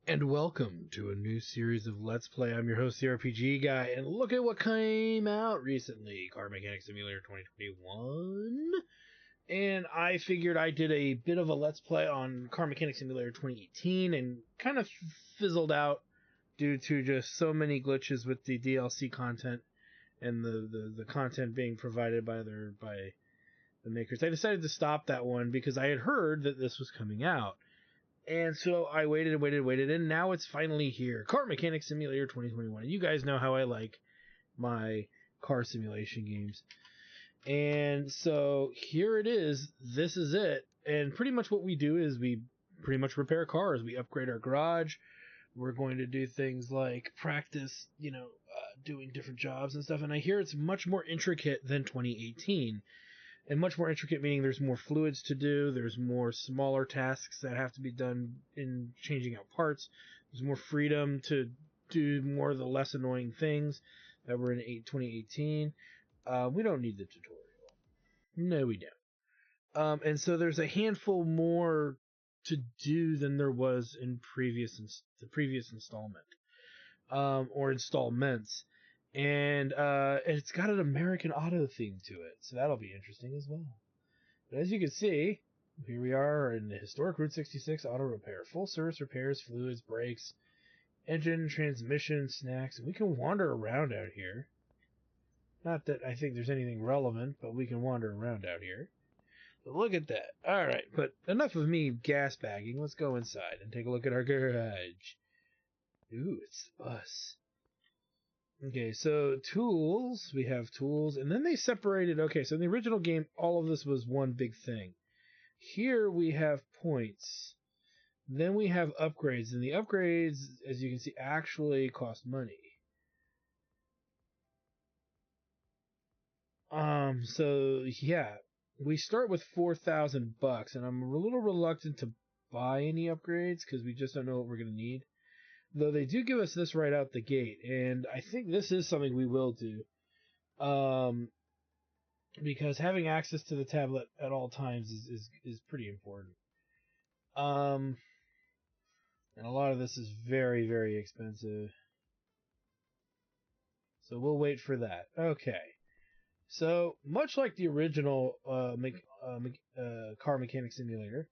And welcome to a new series of Let's Play. I'm your host, the RPG Guy, and look at what came out recently. Car Mechanic Simulator 2021. And I figured I did a bit of a Let's Play on Car Mechanic Simulator 2018 and kind of fizzled out due to just so many glitches with the DLC content and the content being provided by the makers. I decided to stop that one because I had heard that this was coming out. And so I waited, and now it's finally here. Car Mechanic Simulator 2021. And you guys know how I like my car simulation games. And so here it is. This is it. And pretty much what we do is we pretty much repair cars. We upgrade our garage. We're going to do things like practice, doing different jobs and stuff. And I hear it's much more intricate than 2018. And much more intricate meaning there's more fluids to do, there's more smaller tasks that have to be done in changing out parts, there's more freedom to do more of the less annoying things that were in 2018. We don't need the tutorial. No, we don't. And so there's a handful more to do than there was in the previous installment, or installments. And it's got an American Auto theme to it, so that'll be interesting as well. But as you can see, here we are in the historic Route 66 auto repair. Full service repairs, fluids, brakes, engine, transmission, snacks. And we can wander around out here. Not that I think there's anything relevant, but we can wander around out here. But look at that. Alright, but enough of me gas bagging. Let's go inside and take a look at our garage. Ooh, it's the bus. Okay, so tools, we have tools, and then they separated, okay, so in the original game, all of this was one big thing. Here we have points, then we have upgrades, and the upgrades, as you can see, actually cost money. So, yeah, we start with $4,000, and I'm a little reluctant to buy any upgrades, because we just don't know what we're going to need. Though they do give us this right out the gate, and I think this is something we will do. Because having access to the tablet at all times is pretty important. And a lot of this is very, very expensive. So we'll wait for that. Okay. So, much like the original Car Mechanic Simulator,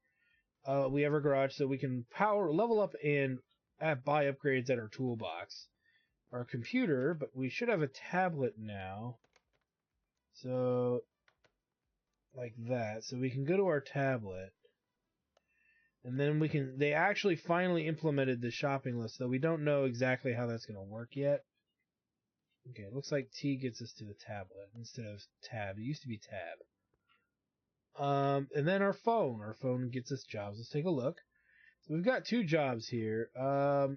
we have our garage so we can level up and buy upgrades at our toolbox. Our computer, but we should have a tablet now. So, like that. So we can go to our tablet. And then they actually finally implemented the shopping list, though we don't know exactly how that's going to work yet. Okay, it looks like T gets us to the tablet instead of tab. It used to be tab. And then our phone. Our phone gets us jobs. Let's take a look. So we've got two jobs here.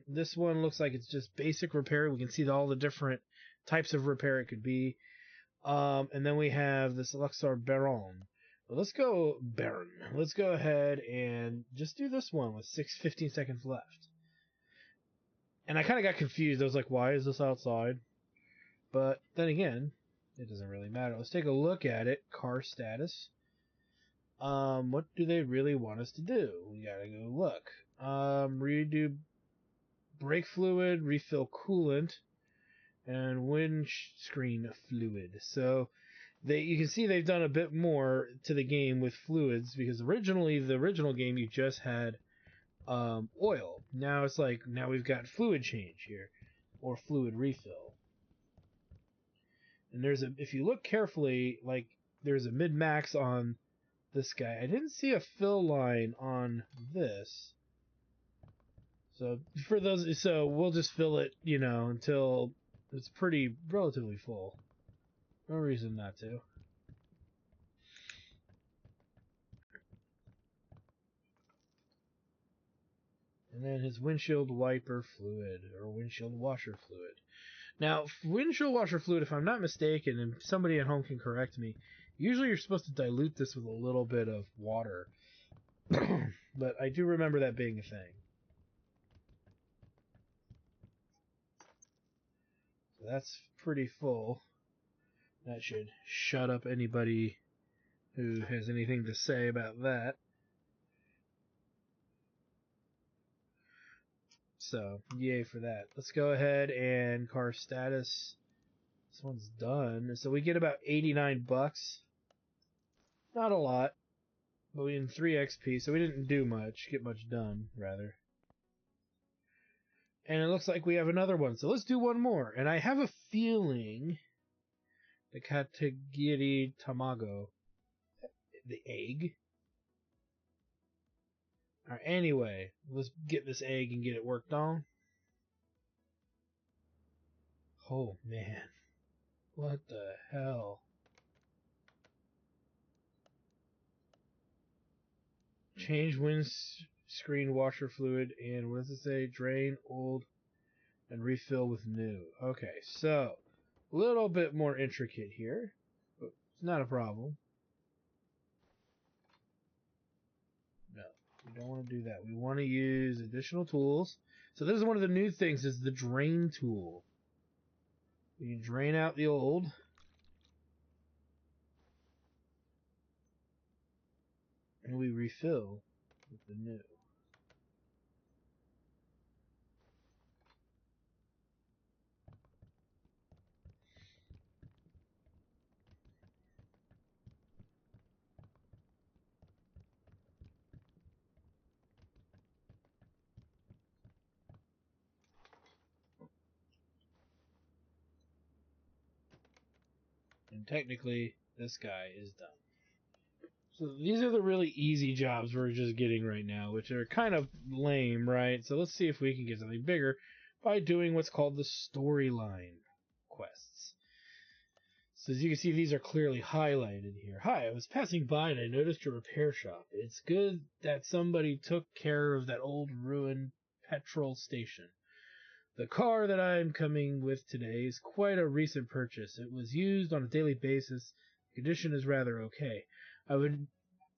This one looks like it's just basic repair. We can see all the different types of repair it could be. And then we have this Luxor Baron. Well, let's go Baron. Let's go ahead and just do this one with 15 seconds left. And I kind of got confused. I was like, why is this outside? But then again, it doesn't really matter. Let's take a look at it. Car status. What do they really want us to do? We gotta go look. Redo brake fluid, refill coolant, and windscreen fluid. So you can see they've done a bit more to the game with fluids, because originally the original game you just had oil. Now it's like we've got fluid change here, or fluid refill. And if you look carefully, like there's a mid-max on this guy. I didn't see a fill line on this. So we'll just fill it, until it's relatively full. No reason not to. And then his windshield wiper fluid, or windshield washer fluid. Now, windshield washer fluid, if I'm not mistaken, and somebody at home can correct me, usually you're supposed to dilute this with a little bit of water. But I do remember that being a thing. So that's pretty full. That should shut up anybody who has anything to say about that. So, yay for that. Let's go ahead and car status. This one's done. So we get about 89 bucks. Not a lot. But we did 3 XP, so we didn't do much. Get much done, rather. And it looks like we have another one. So let's do one more. And I have a feeling the Katagiri Tamago, the egg. Alright, anyway, let's get this egg and get it worked on. Oh, man. What the hell? Change windscreen washer fluid and what does it say? Drain old and refill with new. Okay, so a little bit more intricate here, but it's not a problem. No, we don't want to do that. We want to use additional tools. So this is one of the new things, is the drain tool. You drain out the old. And we refill with the new. And technically, this guy is done. So these are the really easy jobs we're just getting right now, which are kind of lame, right? So let's see if we can get something bigger by doing what's called the storyline quests. So as you can see, these are clearly highlighted here. Hi, I was passing by and I noticed your repair shop. It's good that somebody took care of that old ruined petrol station. The car that I'm coming with today is quite a recent purchase. It was used on a daily basis. The condition is rather okay.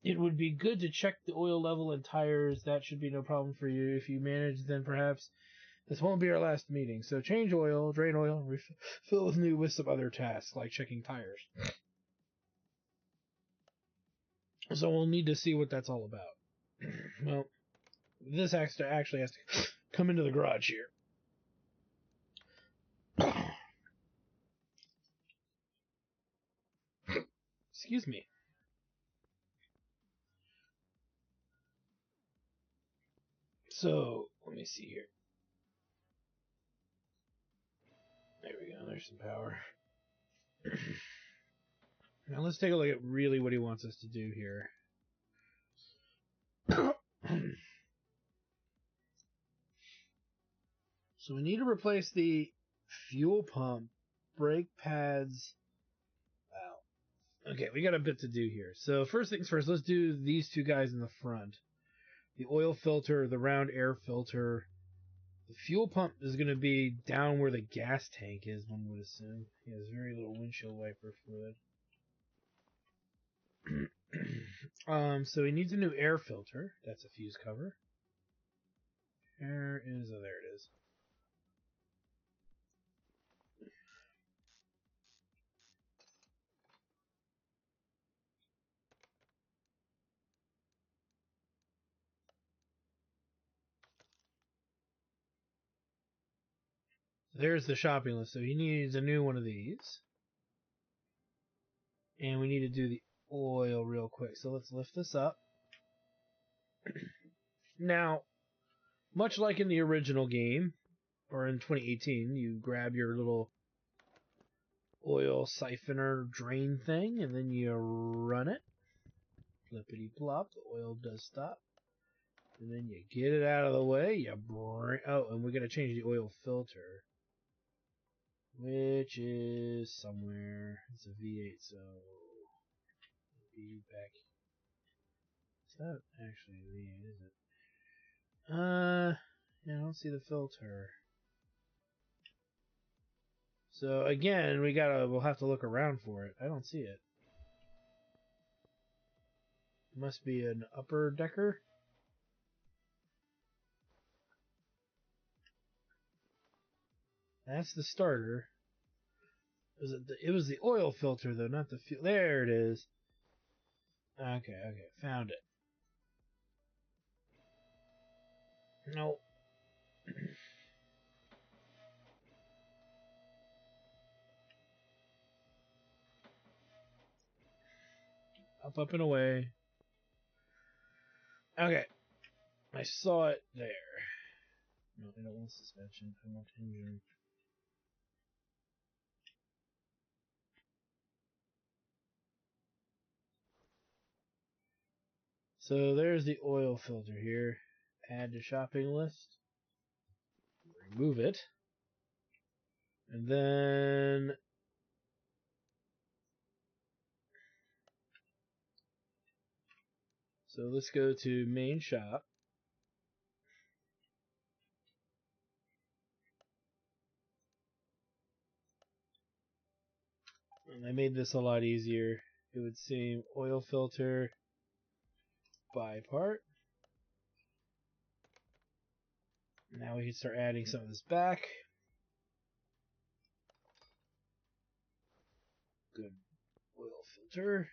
It would be good to check the oil level and tires. That should be no problem for you. If you manage, then perhaps this won't be our last meeting. So change oil, drain oil, refill with new with some other tasks like checking tires. So we'll need to see what that's all about. Well, this actually has to come into the garage here. Excuse me. So, let me see here. There we go, there's some power. Now let's take a look at really what he wants us to do here. So we need to replace the fuel pump, brake pads. Wow. Okay, we got a bit to do here. So first things first, let's do these two guys in the front. The oil filter, the round air filter. The fuel pump is going to be down where the gas tank is, one would assume. He has very little windshield wiper fluid. So he needs a new air filter. That's a fuse cover. There is, oh, there it is. There's the shopping list. So he needs a new one of these. And we need to do the oil real quick. So let's lift this up. Now, much like in the original game, or in 2018, you grab your little oil siphoner drain thing, and then you run it. Flippity plop, the oil does stop. And then you get it out of the way, you bring... Oh, and we're going to change the oil filter. Which is somewhere... It's a V8, so... Be back... It's not actually a V8, is it? Yeah, I don't see the filter. So again, we'll have to look around for it. I don't see it. It must be an upper decker. That's the starter. It was the oil filter though, not the fuel. There it is. Okay, found it. No. Up and away. Okay. I saw it there. No, I don't want suspension. I want engine. So there's the oil filter here. Add to shopping list. Remove it. And then so let's go to main shop. And I made this a lot easier. It would seem oil filter, buy part. Now we can start adding some of this back. Good oil filter.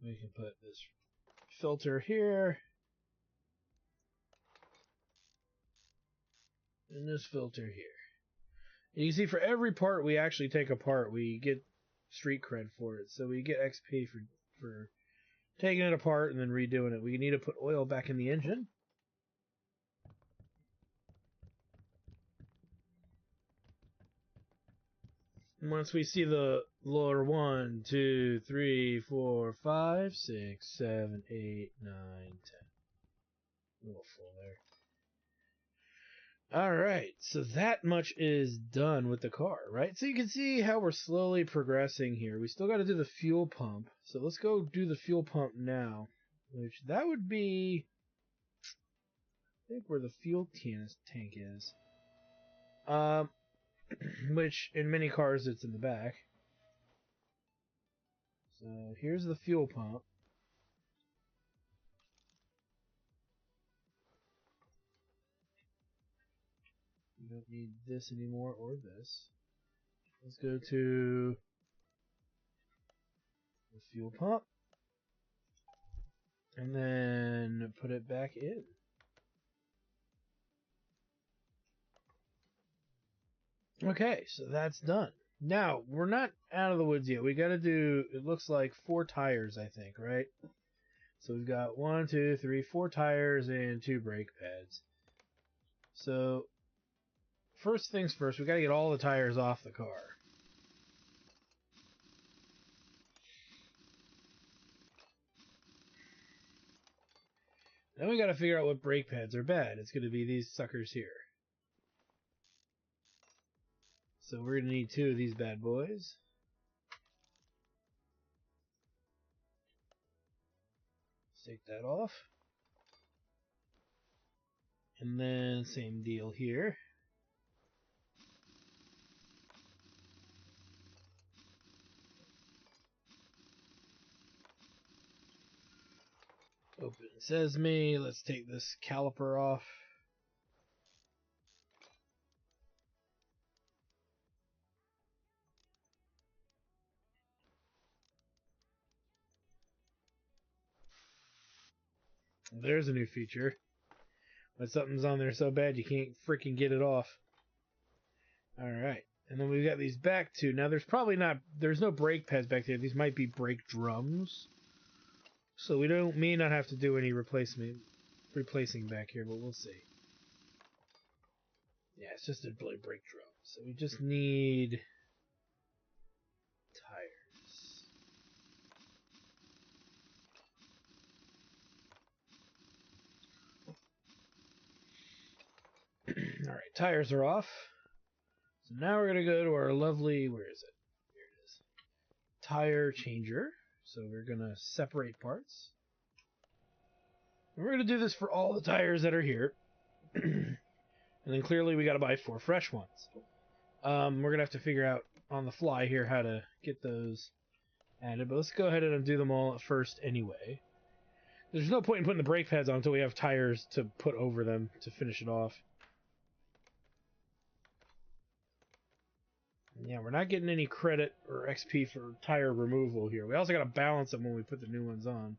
We can put this filter here. And this filter here. And you can see for every part we actually take apart, we get street cred for it. So we get XP for taking it apart and then redoing it. We need to put oil back in the engine. And once we see the lower 1, 2, 3, 4, 5, 6, 7, 8, 9, 10. A little full there. Alright, so that much is done with the car, right? So you can see how we're slowly progressing here. We still got to do the fuel pump. So let's go do the fuel pump now. Which, that would be... I think where the fuel tank is. Which, in many cars, it's in the back. So, here's the fuel pump. We don't need this anymore, or this. Let's go to the fuel pump. And then put it back in. Okay, so that's done. Now, we're not out of the woods yet. We gotta do, it looks like 4 tires, I think, right? So we've got 1, 2, 3, 4 tires and 2 brake pads. So, first things first, we gotta get all the tires off the car. Then we gotta figure out what brake pads are bad. It's gonna be these suckers here. So we're gonna need 2 of these bad boys. Let's take that off. And then same deal here. Open sesame. Let's take this caliper off. There's a new feature. When something's on there so bad you can't freaking get it off. Alright. And then we've got these back 2. Now there's no brake pads back there. These might be brake drums. So we may not have to do any replacing back here, but we'll see. Yeah, it's just a brake drum. So we just need tires. Alright, tires are off. So now we're going to go to our lovely, where is it? Here it is. Tire changer. So we're going to separate parts. And we're going to do this for all the tires that are here. And then clearly we got to buy 4 fresh ones. We're going to have to figure out on the fly here how to get those added. But let's go ahead and do them all at first anyway. There's no point in putting the brake pads on until we have tires to put over them to finish it off. Yeah, we're not getting any credit or XP for tire removal here. We also got to balance them when we put the new ones on.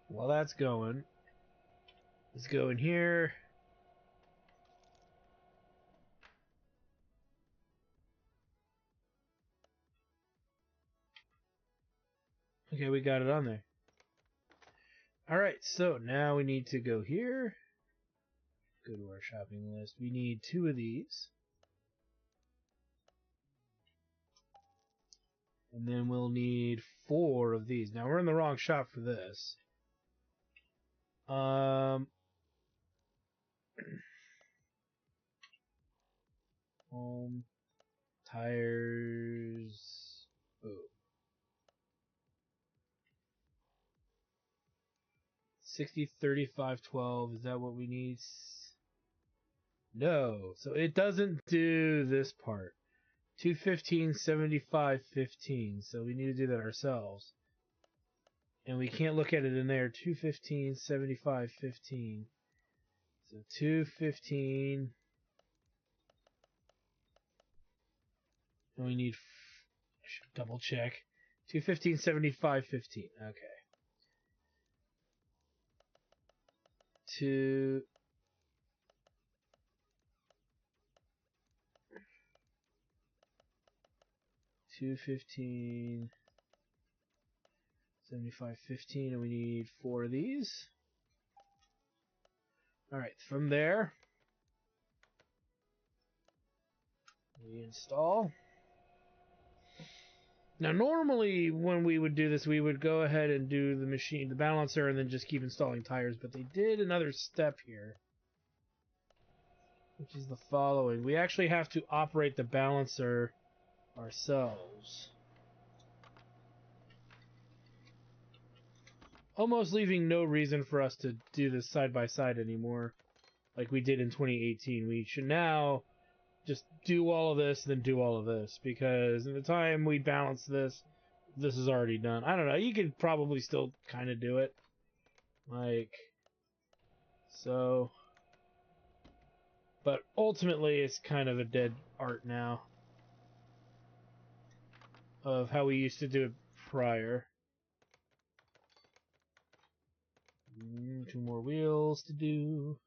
While that's going, let's go in here. Okay, we got it on there. Alright, so now we need to go here. Go to our shopping list. We need 2 of these. And then we'll need 4 of these. Now we're in the wrong shop for this. Home, tires. Oh. 60, 35, 12. Is that what we need? No. So it doesn't do this part. 215, 75, 15. So we need to do that ourselves. And we can't look at it in there. 215, 75, 15. So 215. And we need... I should double check. 215, 75, 15. Okay. 215, 75, 15, and we need 4 of these. Alright, from there, we install. Now, normally, when we would do this, we would go ahead and do the balancer, and then just keep installing tires, but they did another step here, which is the following. We actually have to operate the balancer ourselves. Almost leaving no reason for us to do this side by side anymore, like we did in 2018. We should now just do all of this, then do all of this, because in the time we balance this, this is already done. I don't know, you could probably still kind of do it. Like, so. But ultimately, it's kind of a dead art now of how we used to do it prior. 2 more wheels to do.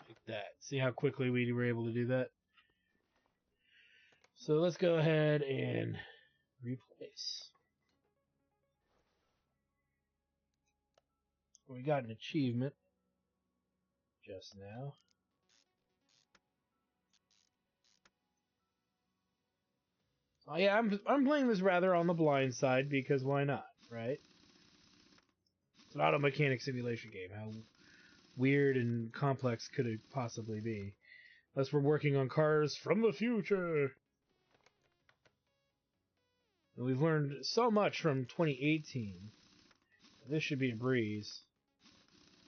Like that. See how quickly we were able to do that? So let's go ahead and replace. We got an achievement just now. Oh yeah, I'm playing this rather on the blind side because why not, right? It's an auto mechanic simulation game. How weird and complex could it possibly be? Unless we're working on cars from the future. And we've learned so much from 2018. This should be a breeze.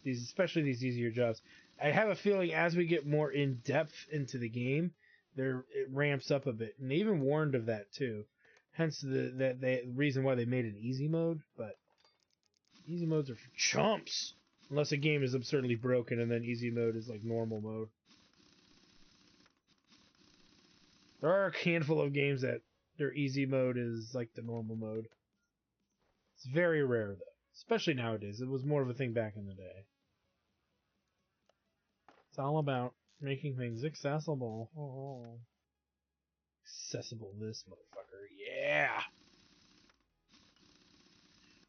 Especially these easier jobs. I have a feeling as we get more in depth into the game, it ramps up a bit, and they even warned of that too. Hence the reason why they made an easy mode. But easy modes are for chumps, unless a game is absurdly broken, and then easy mode is like normal mode. There are a handful of games that their easy mode is like the normal mode. It's very rare though, especially nowadays. It was more of a thing back in the day. It's all about making things accessible. Oh. Accessible, this motherfucker. Yeah!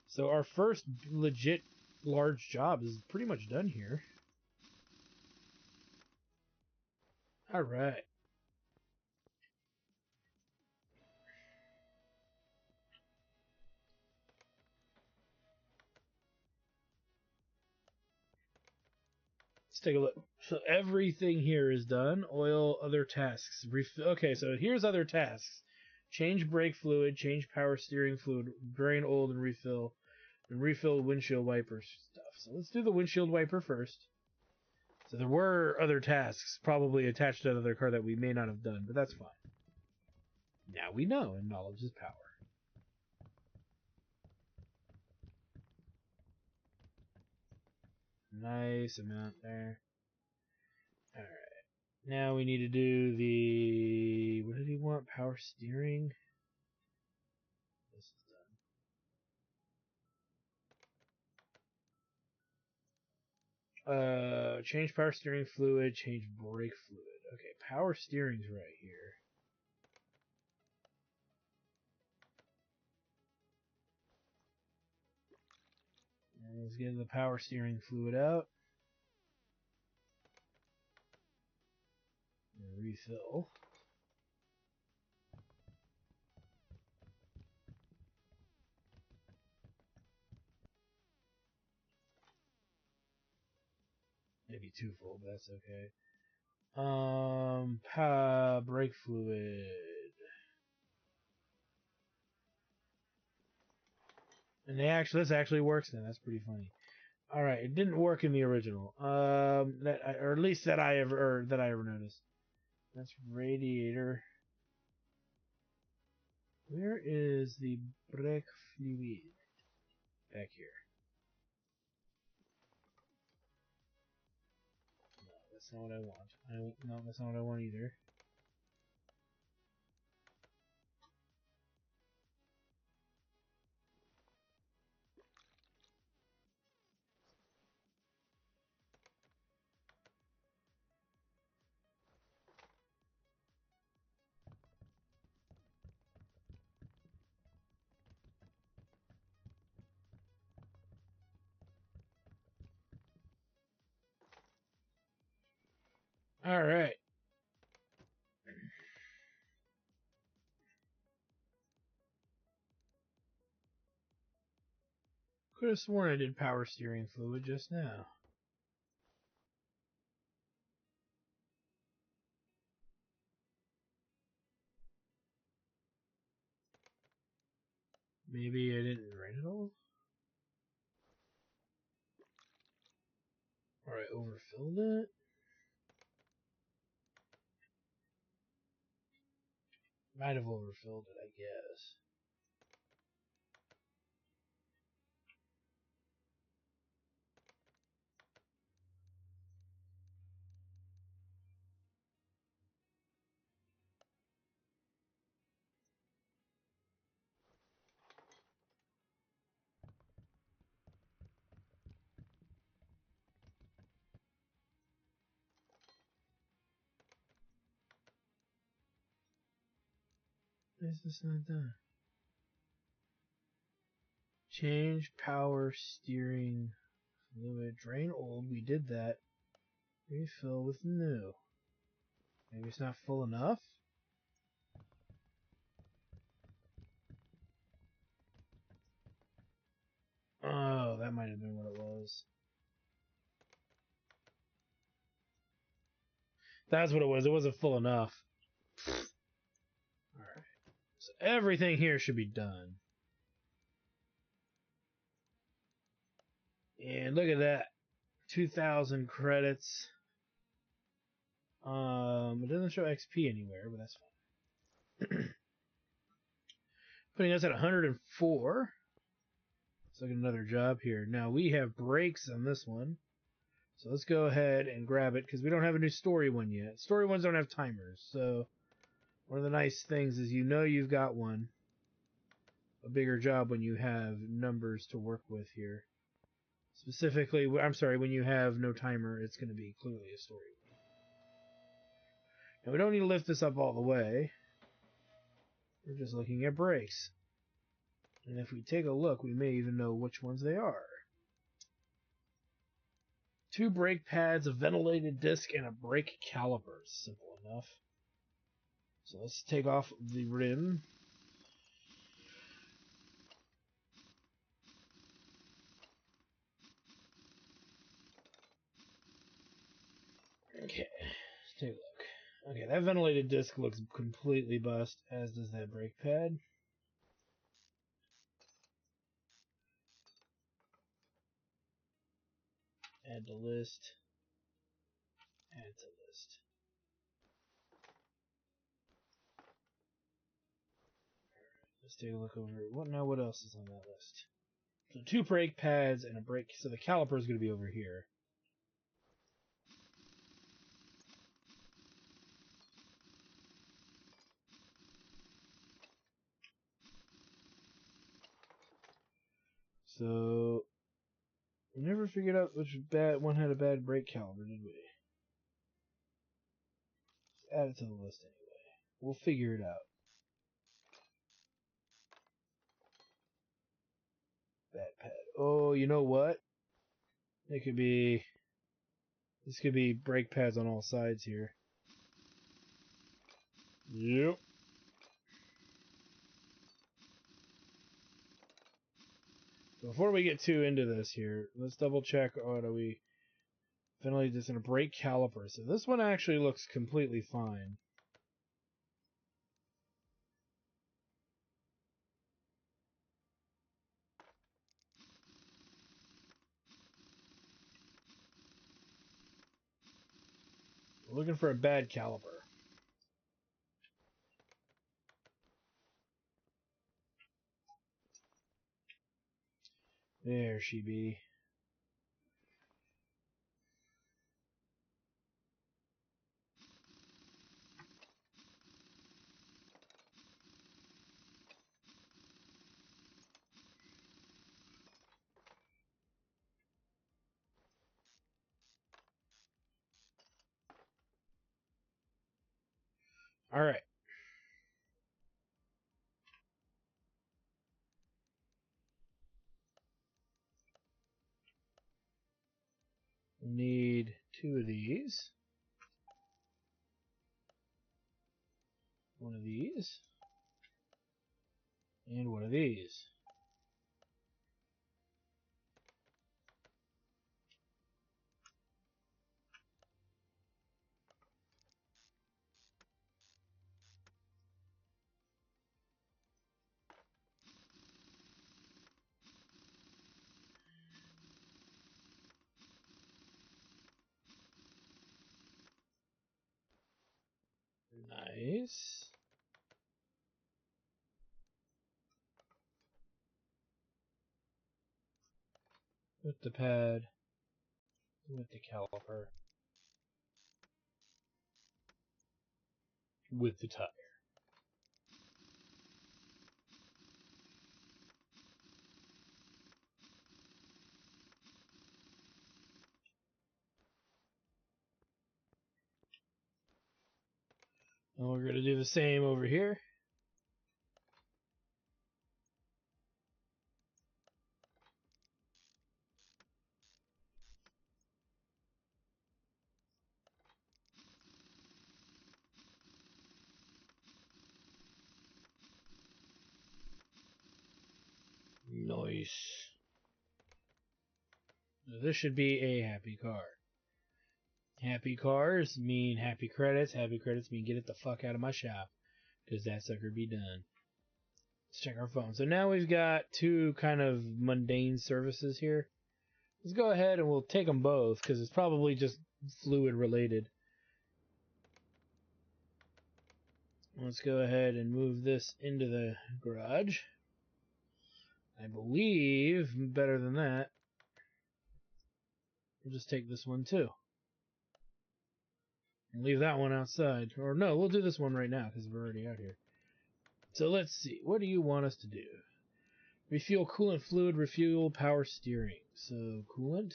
So our first legit large job is pretty much done here. Alright. Let's take a look. So everything here is done. Oil, other tasks. Okay, so here's other tasks. Change brake fluid, change power steering fluid, drain oil and refill windshield wiper stuff. So let's do the windshield wiper first. So there were other tasks probably attached to another car that we may not have done, but that's fine. Now we know, and knowledge is power. nice amount there. Alright. Now we need to do the... What did he want? Power steering? This is done. Change power steering fluid, change brake fluid. Okay, power steering's right here. And let's get the power steering fluid out. And refill. Maybe too full, but that's okay. Brake fluid. And this actually works then. That's pretty funny. All right, it didn't work in the original. Or at least that I ever noticed. That's radiator. Where is the brake fluid? Back here. No, that's not what I want. No, that's not what I want either. All right. Could have sworn I did power steering fluid just now. Maybe I didn't write it all? Or I overfilled it? Might have overfilled it, I guess. Is this not done? Change power steering fluid. Drain old. We did that. Refill with new. Maybe it's not full enough? Oh, that might have been what it was. That's what it was. It wasn't full enough. Alright. So everything here should be done. And look at that. 2,000 credits. It doesn't show XP anywhere, but that's fine. Putting us at 104. Let's look at another job here. Now we have brakes on this one. So let's go ahead and grab it because we don't have a new story one yet. Story ones don't have timers. So one of the nice things is you've got one. A bigger job when you have numbers to work with here. Specifically, I'm sorry, when you have no timer, it's going to be clearly a story. Now we don't need to lift this up all the way. We're just looking at brakes. And if we take a look, we may even know which ones they are. 2 brake pads, a ventilated disc, and a brake caliper. Simple enough. So let's take off the rim. Okay, let's take a look. Okay, that ventilated disc looks completely bust, as does that brake pad. Add to list. Add to list. Let's take a look over. What else is on that list? So 2 brake pads and a brake. So the caliper is going to be over here. So we never figured out which one had a bad brake caliber, did we? Just add it to the list anyway. We'll figure it out. Bad pad. Oh, you know what? It could be... This could be brake pads on all sides here. Yep. Before we get too into this here, let's double check. Oh, do we ventilate this in a brake caliper? So this one actually looks completely fine. We're looking for a bad caliper. There she be. Alright. We need 2 of these. 1 of these. And 1 of these. Nice. With the pad. With the caliper. With the tire. And we're going to do the same over here. Nice. This should be a happy car. Happy cars mean happy credits. Happy credits mean get it the fuck out of my shop. Because that sucker be done. Let's check our phone. So now we've got 2 kind of mundane services here. Let's go ahead and we'll take them both. Because it's probably just fluid related. Let's go ahead and move this into the garage. I believe, better than that, we'll just take this one too. And leave that one outside. Or no, we'll do this one right now because we're already out here. So let's see. What do you want us to do? Refuel coolant fluid, refuel power steering. So coolant.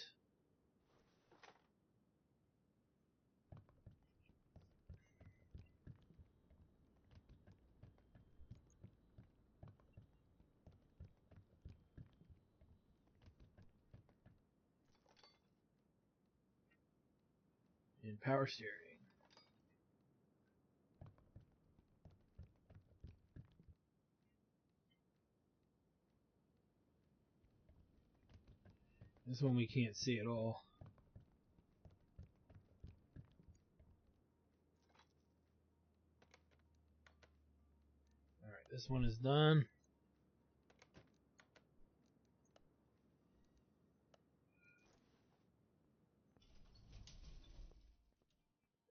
And power steering. This one we can't see at all. Alright, this one is done.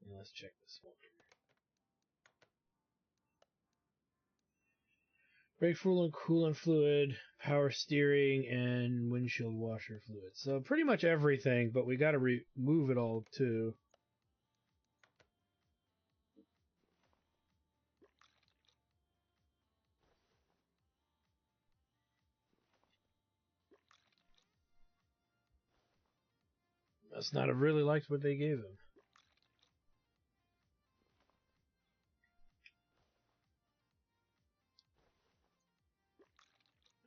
And let's check this one. Brake fluid, coolant fluid, power steering, and windshield washer fluid. So pretty much everything, but we got to remove it all too. Must not have really liked what they gave him.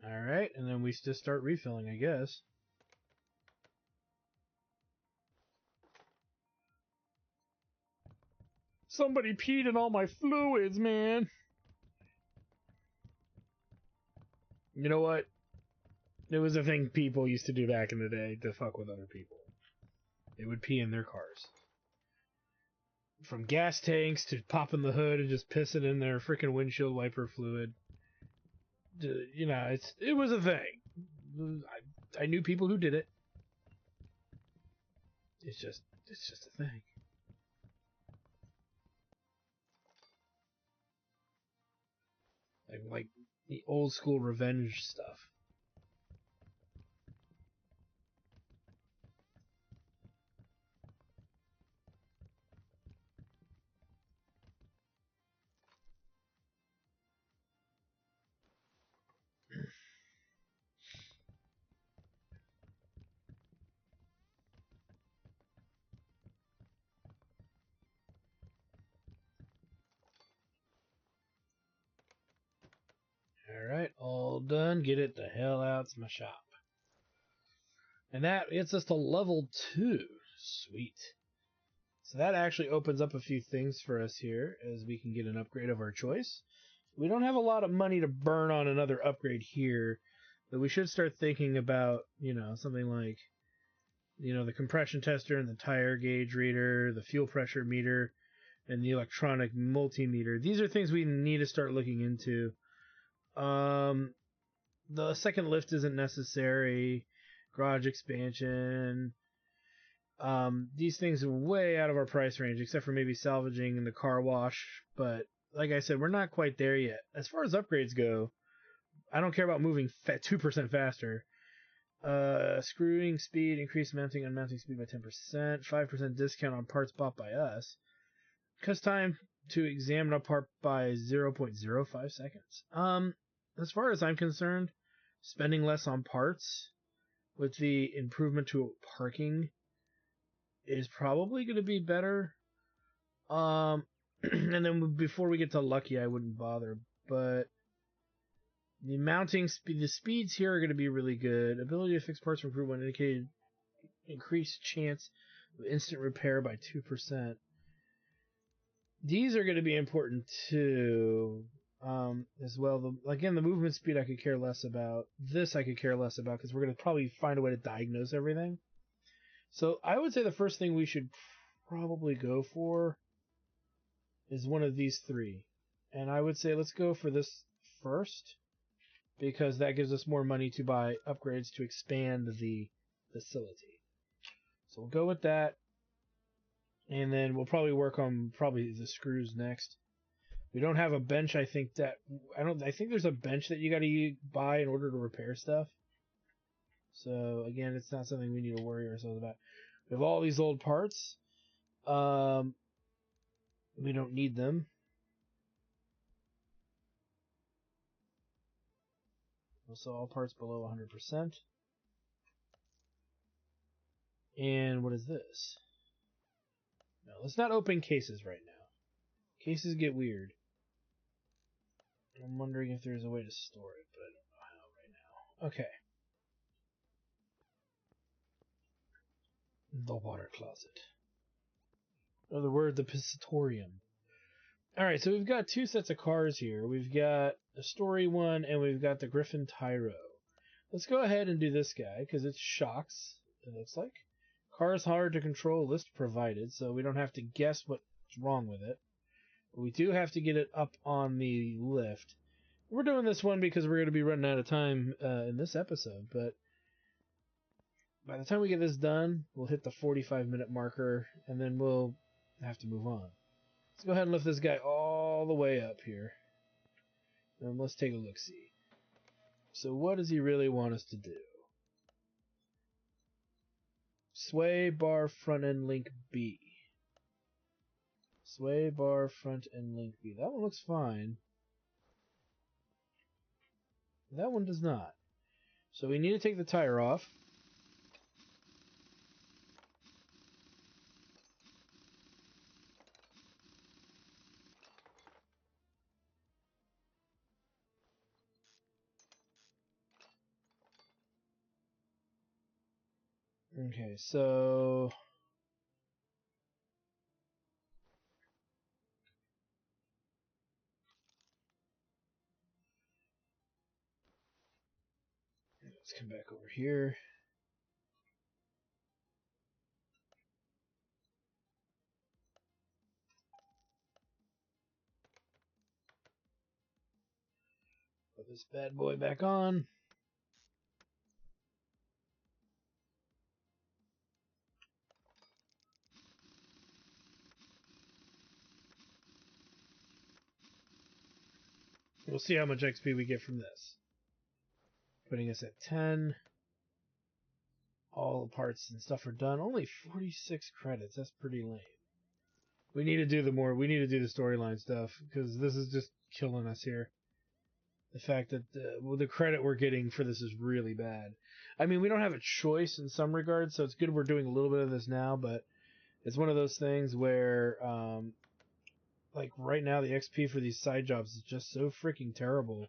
Alright, and then we just start refilling, I guess. Somebody peed in all my fluids, man! You know what? It was a thing people used to do back in the day to fuck with other people. They would pee in their cars. From gas tanks to popping the hood and just pissing in their freaking windshield wiper fluid. You know, it was a thing. I knew people who did it. It's just a thing. Like the old school revenge stuff. Alright, all done. Get it the hell out of my shop. And that gets us to level 2. Sweet. So that actually opens up a few things for us here, as we can get an upgrade of our choice. We don't have a lot of money to burn on another upgrade here, but we should start thinking about, you know, something like, you know, the compression tester and the tire gauge reader, the fuel pressure meter, and the electronic multimeter. These are things we need to start looking into. The second lift isn't necessary. Garage expansion. These things are way out of our price range, except for maybe salvaging in the car wash. But like I said, we're not quite there yet. As far as upgrades go, I don't care about moving 2% faster. Screwing speed, increased mounting and unmounting speed by 10%, 5% discount on parts bought by us. Cuts time to examine a part by 0.05 seconds. As far as I'm concerned, spending less on parts with the improvement to parking is probably going to be better. And then before we get to lucky, I wouldn't bother. But the mounting speed, the speeds here are going to be really good. Ability to fix parts from improve when indicated increased chance of instant repair by 2%. These are going to be important too, as well. Again, the movement speed I could care less about. This I could care less about because we're going to probably find a way to diagnose everything. So I would say the first thing we should probably go for is one of these three. And I would say let's go for this first, because that gives us more money to buy upgrades to expand the facility. So we'll go with that. And then we'll probably work on the screws next. We don't have a bench. I think there's a bench that you got to buy in order to repair stuff. So again, it's not something we need to worry ourselves about. We have all these old parts. We don't need them. Also, all parts below 100%. And what is this? No, let's not open cases right now. Cases get weird. I'm wondering if there's a way to store it, but I don't know how right now. Okay. The water closet. In other words, the piscatorium. Alright, so we've got two sets of cars here. We've got a story one, and we've got the Griffin Tyro. Let's go ahead and do this guy, because it shocks, it looks like. Car is hard to control, list provided, so we don't have to guess what's wrong with it. But we do have to get it up on the lift. We're doing this one because we're going to be running out of time in this episode, but by the time we get this done, we'll hit the 45-minute marker, and then we'll have to move on. Let's go ahead and lift this guy all the way up here. And let's take a look-see. So what does he really want us to do? Sway bar front end link B. Sway bar front end link B. That one looks fine. That one does not. So we need to take the tire off. Okay, so let's come back over here. Put this bad boy back on. We'll see how much XP we get from this. Putting us at 10. All the parts and stuff are done. Only 46 credits. That's pretty lame. We need to do the storyline stuff because this is just killing us here. The fact that the credit we're getting for this is really bad. I mean, we don't have a choice in some regards, so it's good we're doing a little bit of this now, but it's one of those things where like right now the XP for these side jobs is just so freaking terrible.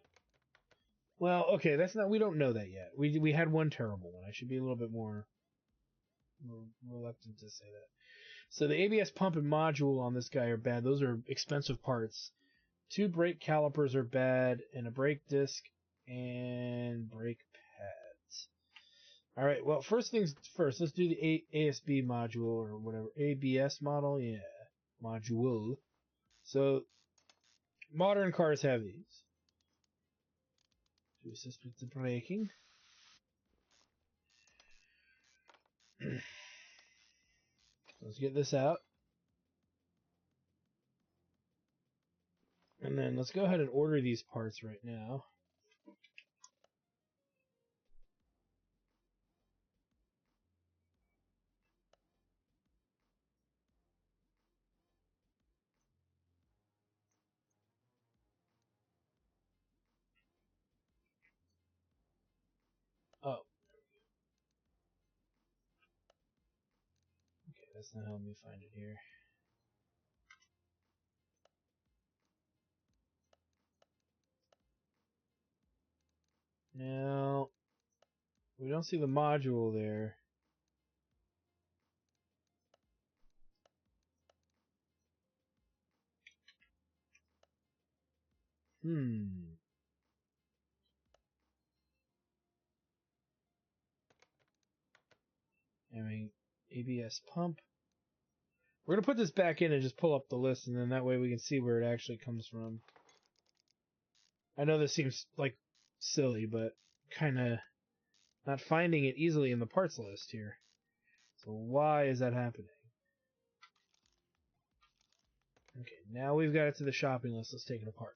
Well, okay, we don't know that yet. We had one terrible one. I should be a little bit more reluctant to say that. So the ABS pump and module on this guy are bad. Those are expensive parts. 2 brake calipers are bad, and a brake disc and brake pads. Alright, well, first things first, let's do the ASB module or whatever. ABS model, yeah. Module. So, modern cars have these. To assist with the braking. Let's get this out. And then let's go ahead and order these parts right now. Oh. Okay, that's not helping me find it here. Now, we don't see the module there. I mean, ABS pump. We're going to put this back in and just pull up the list, and then that way we can see where it actually comes from. I know this seems like silly, but kind of not finding it easily in the parts list here. So why is that happening? Okay, now we've got it to the shopping list. Let's take it apart.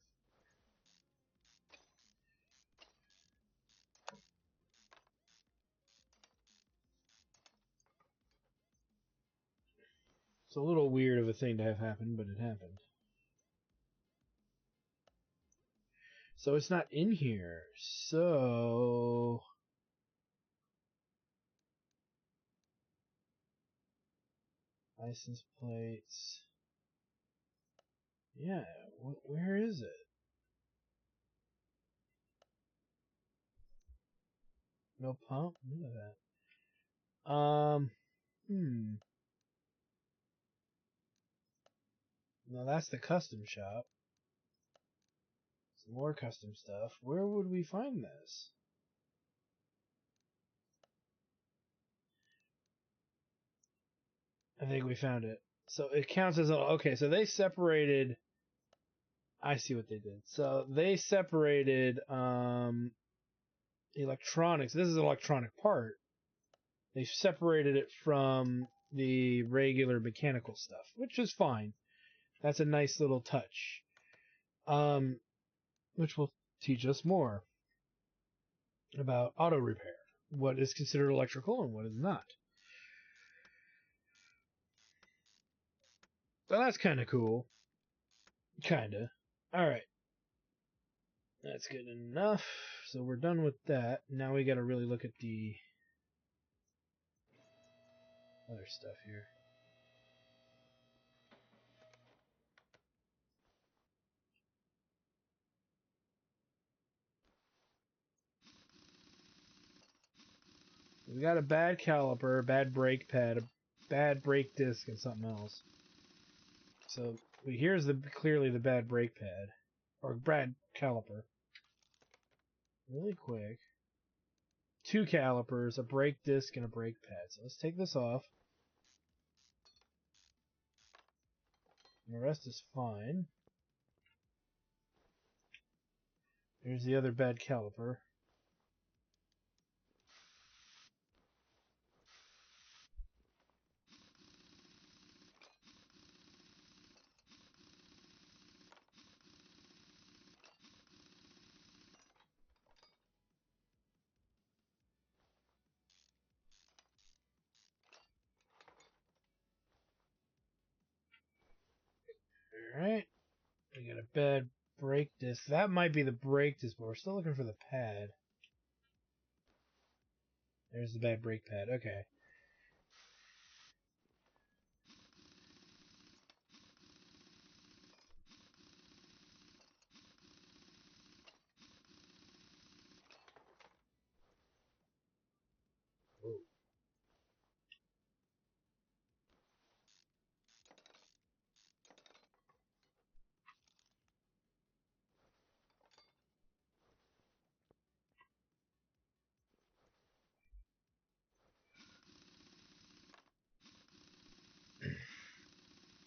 It's a little weird of a thing to have happen, but it happened. So it's not in here. So license plates. Yeah, where is it? No pump? None of that. No, that's the custom shop. Some more custom stuff. Where would we find this? I think we found it. So it counts as okay. So they separated. I see what they did. So they separated electronics. This is an electronic part. They separated it from the regular mechanical stuff, which is fine. That's a nice little touch. Which will teach us more about auto repair. What is considered electrical and what is not. So that's kind of cool. Kinda. Alright. That's good enough. So we're done with that. Now we gotta really look at the other stuff here. We got a bad caliper, a bad brake pad, a bad brake disc, and something else. So here's clearly the bad brake pad. Or bad caliper. Really quick. 2 calipers, a brake disc, and a brake pad. So let's take this off. And the rest is fine. Here's the other bad caliper. Alright. We got a bad brake disc. That might be the brake disc, but we're still looking for the pad. There's the bad brake pad. Okay. Whoa.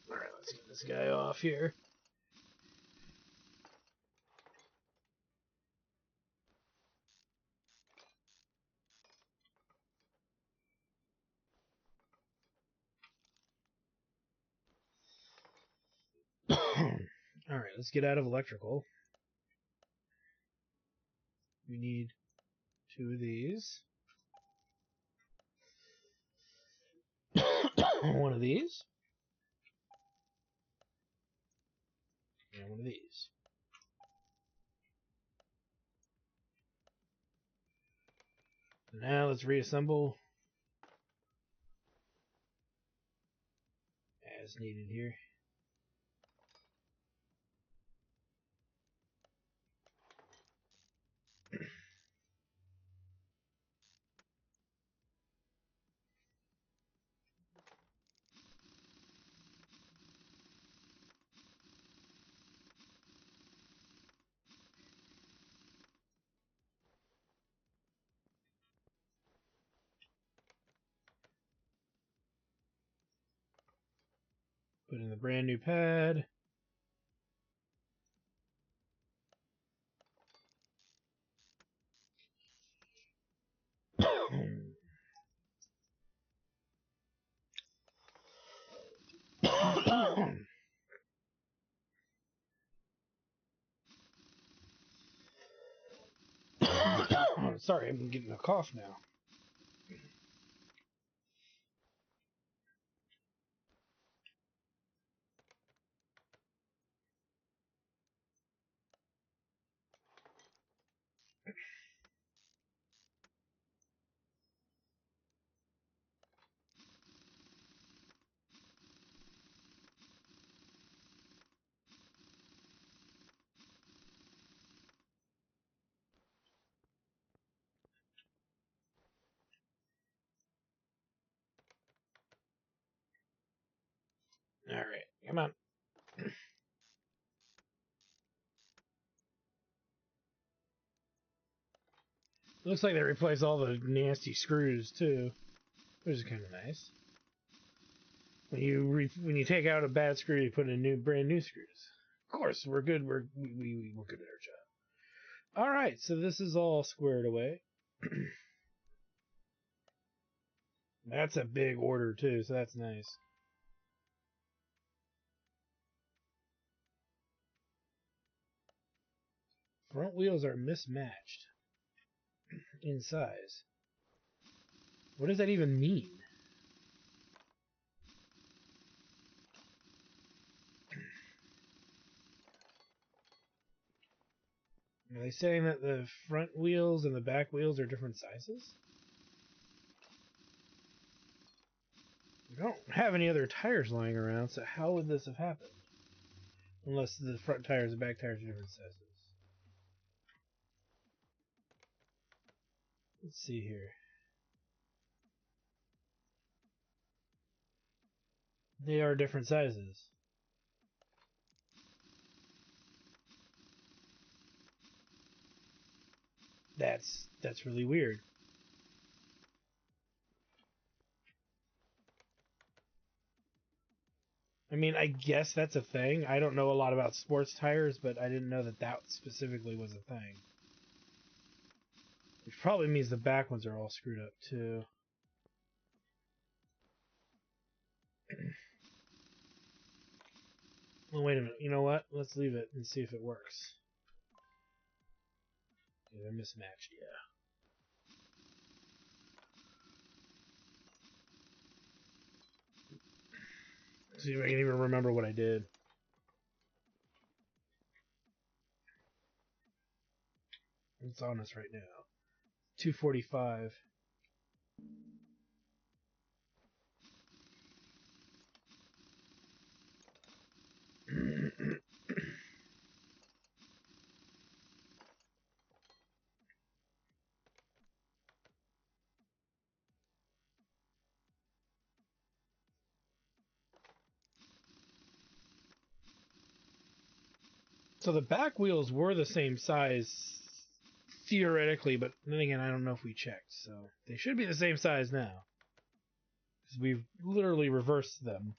Alright, let's get this guy off here. Alright, let's get out of electrical. We need 2 of these. 1 of these. And 1 of these. Now let's reassemble as needed here. Put in the brand new pad. Sorry, I'm getting a cough now. Alright, come on. Looks like they replaced all the nasty screws too, which is kind of nice. When you take out a bad screw, you put in brand new screws. Of course, we're good. We're good at our job. All right, so this is all squared away. That's a big order too, so that's nice. Front wheels are mismatched in size. What does that even mean? Are they saying that the front wheels and the back wheels are different sizes? We don't have any other tires lying around, so how would this have happened? Unless the front tires and back tires are different sizes. Let's see here. They are different sizes. That's really weird. I mean, I guess that's a thing. I don't know a lot about sports tires, but I didn't know that that specifically was a thing. Which probably means the back ones are all screwed up, too. Well, wait a minute. You know what? Let's leave it and see if it works. Yeah, they're mismatched, yeah. See if I can even remember what I did. It's on us right now. 245. So the back wheels were the same size, theoretically, but then again, I don't know if we checked. So they should be the same size now. Because we've literally reversed them.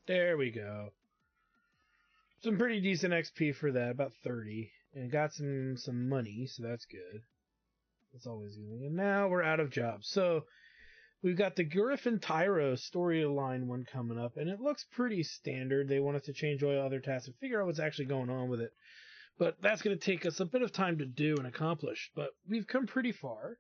There we go. Some pretty decent XP for that, about 30. And got some money, so that's good. That's always good. And now we're out of jobs. So we've got the Griffin Tyro storyline one coming up, and it looks pretty standard. They want us to change oil, other tasks, and figure out what's actually going on with it. But that's going to take us a bit of time to do and accomplish. But we've come pretty far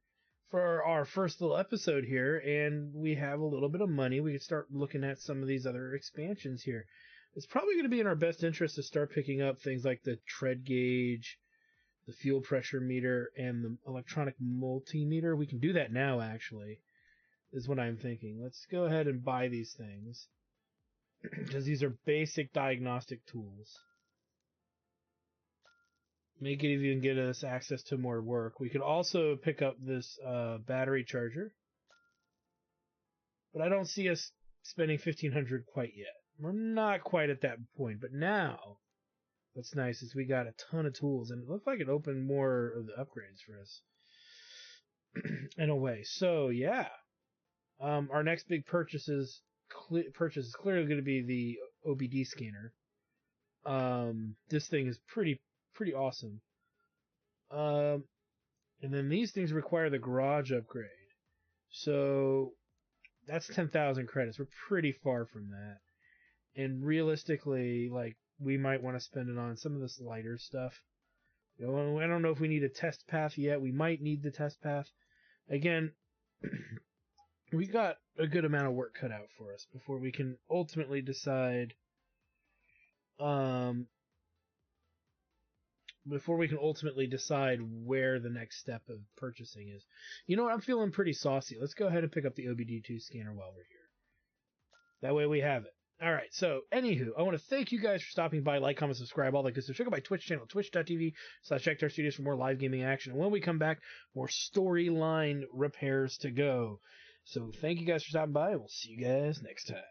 for our first little episode here, and we have a little bit of money. We can start looking at some of these other expansions here. It's probably going to be in our best interest to start picking up things like the tread gauge, the fuel pressure meter, and the electronic multimeter. We can do that now, actually, is what I'm thinking. Let's go ahead and buy these things, because these are basic diagnostic tools. Make it even get us access to more work. We could also pick up this battery charger, but I don't see us spending 1,500 quite yet. We're not quite at that point, but now what's nice is we got a ton of tools, and it looked like it opened more of the upgrades for us in a way. So yeah, our next big purchase is clearly going to be the Obd Scanner. This thing is pretty awesome. And then these things require the garage upgrade. So that's 10,000 credits. We're pretty far from that. And realistically, like, we might want to spend it on some of this lighter stuff. You know, I don't know if we need a test path yet. We might need the test path. Again, we got a good amount of work cut out for us before we can ultimately decide where the next step of purchasing is. You know what? I'm feeling pretty saucy. Let's go ahead and pick up the OBD2 scanner while we're here. That way we have it. All right, so anywho, I want to thank you guys for stopping by. Like, comment, subscribe, all that good stuff. Check out my Twitch channel, twitch.tv/Jacktar Studios for more live gaming action. And when we come back, more storyline repairs to go. So thank you guys for stopping by, and we'll see you guys next time.